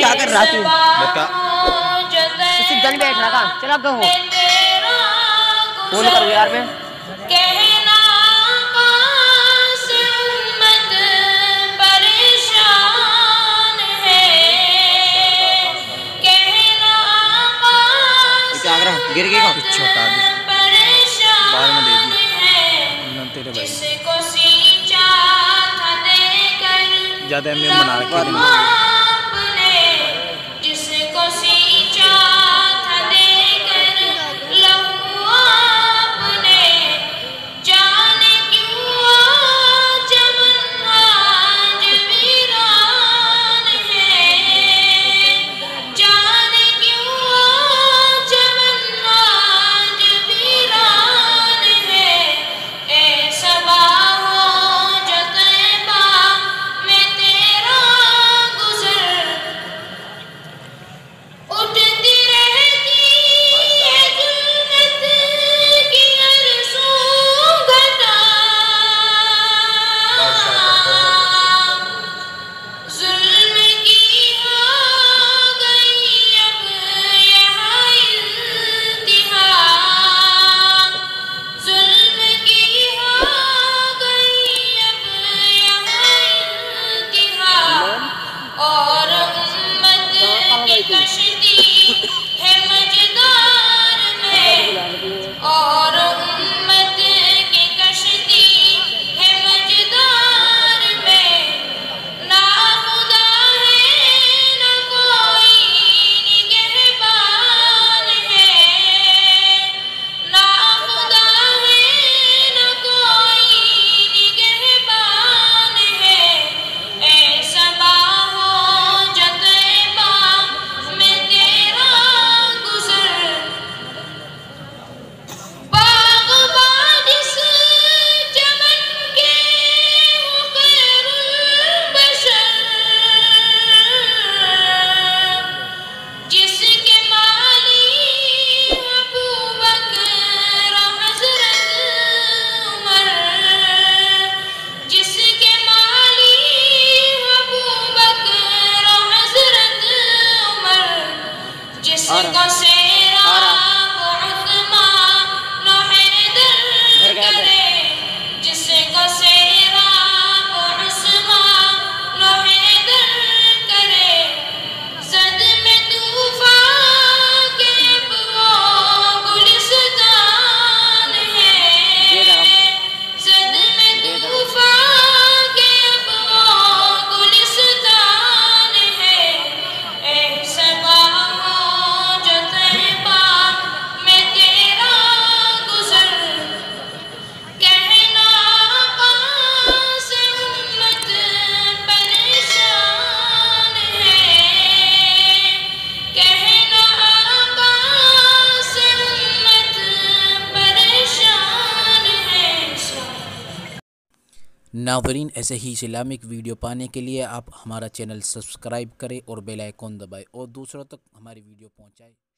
क्या कर रहा तू? बता सीधा नहीं बैठ रहा का? चला गो फोन करो यार मैं। क्या कर रहा? गिर गई का? पीछे हटा दे, बाद में दे दी ना तेरे भाई। ज्यादा एम बना रखी है। नाज़रीन, ऐसे ही इस्लामिक वीडियो पाने के लिए आप हमारा चैनल सब्सक्राइब करें और बेल आइकॉन दबाएं और दूसरों तक हमारी वीडियो पहुंचाएं।